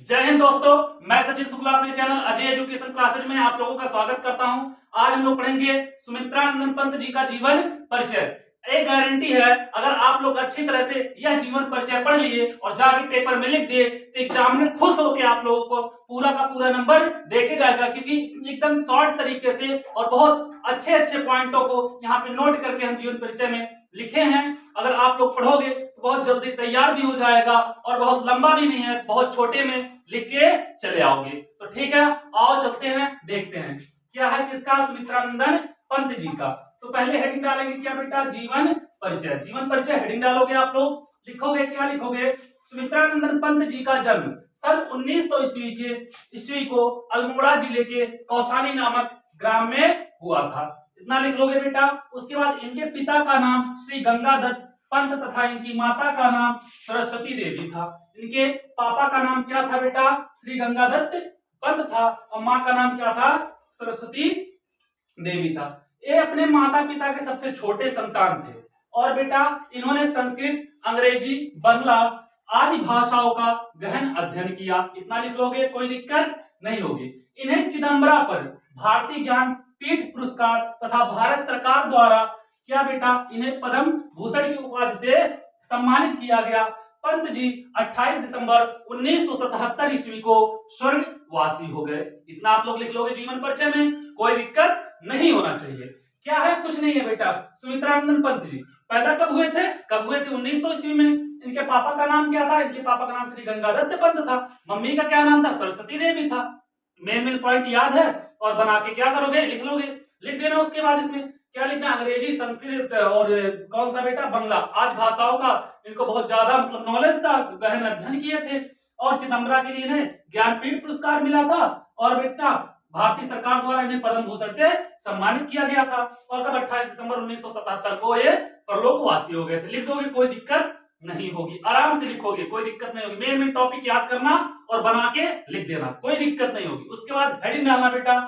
जय हिंद दोस्तों, मैं सचिन शुक्ला अपने चैनल अजय एजुकेशन क्लासेज में आप लोगों का स्वागत करता हूं। आज हम लोग पढ़ेंगे सुमित्रानंदन पंत जी का जीवन परिचय। एक गारंटी है, अगर आप लोग अच्छी तरह से यह जीवन परिचय पढ़ लिए और जाके पेपर में लिख दिए तो एग्जाम में खुश होकर आप लोगों को पूरा का पूरा नंबर देके जाएगा, क्योंकि एकदम शॉर्ट तरीके से और बहुत अच्छे अच्छे पॉइंटों को यहाँ पे नोट करके हम जीवन परिचय में लिखे हैं। अगर आप लोग पढ़ोगे तो बहुत जल्दी तैयार भी हो जाएगा और बहुत लंबा भी नहीं है, बहुत छोटे में लिख के चले आओगे। तो ठीक है, आओ चलते हैं, देखते हैं क्या है किसका, सुमित्रानंदन पंत जी का। तो पहले हेडिंग डालेंगे क्या बेटा, जीवन परिचय। जीवन परिचय हेडिंग डालोगे आप लोग, लिखोगे क्या लिखोगे, सुमित्रानंदन पंत जी का जन्म सन 1900 ईस्वी को अल्मोड़ा जिले के कौसानी नामक ग्राम में हुआ था। इतना लिख लोगे बेटा। उसके बाद इनके पिता का नाम श्री गंगादत्त पंत तथा इनकी माता का नाम सरस्वती देवी था। इनके पापा का नाम क्या था बेटा, श्री गंगादत्त पंत था, और माँ का नाम क्या था, सरस्वती देवी था। ये अपने माता पिता के सबसे छोटे संतान थे और बेटा इन्होंने संस्कृत, अंग्रेजी, बांग्ला आदि भाषाओं का गहन अध्ययन किया। इतना लिख लोगे, कोई दिक्कत नहीं होगी। इन्हें चिदम्बरा पर भारतीय ज्ञान पीठ पुरस्कार तथा भारत सरकार द्वारा क्या बेटा, इन्हें पद्म भूषण की उपाधि से सम्मानित किया गया। पंत जी 28 दिसंबर 1977 ईस्वी को स्वर्गवासी हो गए। इतना आप लोग लिख लोगे जीवन परिचय में, कोई दिक्कत नहीं होना चाहिए। क्या है, कुछ नहीं है बेटा। सुमित्रानंदन पंत जी पैदा कब हुए थे, 1900 ईस्वी में। इनके पापा का नाम क्या था, इनके पापा का नाम श्री गंगादत्त पंत था। मम्मी का क्या नाम था, सरस्वती देवी था। मेन पॉइंट याद है और बना के क्या करोगे, लिख लोगे, लिख देना। उसके बाद इसमें क्या लिखना, अंग्रेजी, संस्कृत और कौन सा बेटा, बांग्ला आदि भाषाओं का इनको बहुत ज्यादा नॉलेज था, गहन अध्ययन किए थे। और चिदम्बरा के लिए इन्हें ज्ञानपीठ पुरस्कार मिला था और बेटा भारतीय सरकार द्वारा इन्हें पद्म भूषण से सम्मानित किया गया था। और कब 28 दिसंबर 1977 को ये परलोकवासी हो गए थे। लिख दोगे, कोई दिक्कत नहीं होगी, आराम से लिखोगे, कोई दिक्कत नहीं होगी। मेन टॉपिक याद करना और बना के लिख देना, कोई दिक्कत नहीं होगी। उसके बाद हेडिंग डालना बेटा,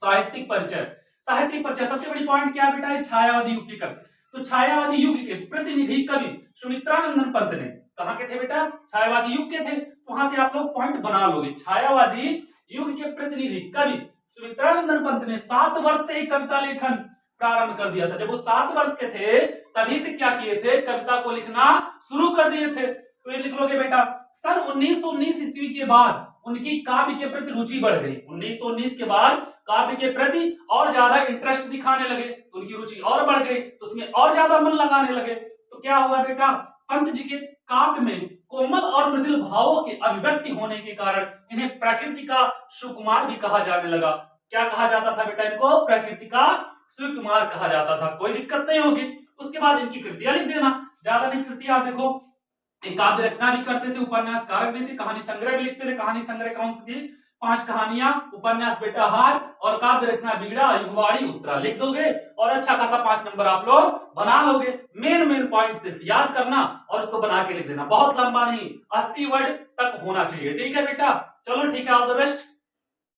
साहित्यिक परिचय। साहित्यिक परिचय सबसे बड़ी पॉइंट क्या बेटा है, छायावादी युग की कवि। तो छायावादी युग के प्रतिनिधि कवि सुमित्रानंदन पंत ने कहाँ के थे बेटा, छायावादी युग के थे। तो वहां से आप लोग पॉइंट बना लोगे। छायावादी युग के प्रतिनिधि कवि सुमित्रानंदन पंत ने 7 वर्ष से ही कविता लेखन प्रारंभ कर दिया था। जब वो 7 वर्ष के थे तभी से क्या किए थे, कविता को लिखना शुरू कर दिए थे। तो ये लिख लोगे बेटा। सन 1919 ईस्वी के बाद उनकी काव्य के प्रति रुचि बढ़ गई। 1919 के बाद काव्य के प्रति और ज्यादा इंटरेस्ट दिखाने लगे, उनकी रुचि और बढ़ गई, तो उसमें और ज्यादा मन लगाने लगे। तो क्या हुआ बेटा, पंत जी के काव्य में कोमल और मृदुल भावों के अभिव्यक्ति होने के कारण इन्हें प्रकृति का सुकुमार भी कहा जाने लगा। क्या कहा जाता था बेटा इनको, प्रकृति का सुकुमार कहा जाता था। कोई दिक्कत नहीं होगी। उसके बाद इनकी कृतियां लिख देना, ज्यादा नहीं कृतियां देखो। एक काव्य रचना भी करते थे, उपन्यासकारक भी थे, कहानी संग्रह भी लिखते थे। कहानी संग्रह कौन सी थी, 5 कहानियां, उपन्यास बेटा हार और काव्य रचना बिगड़ा, युगवाड़ी, उत्तरा लिख दोगे और अच्छा खासा 5 नंबर आप लोग बना लोगे। मेन पॉइंट सिर्फ याद करना और उसको बना के लिख देना, बहुत लंबा नहीं, 80 वर्ड तक होना चाहिए। ठीक है बेटा, चलो ठीक है, ऑल द बेस्ट।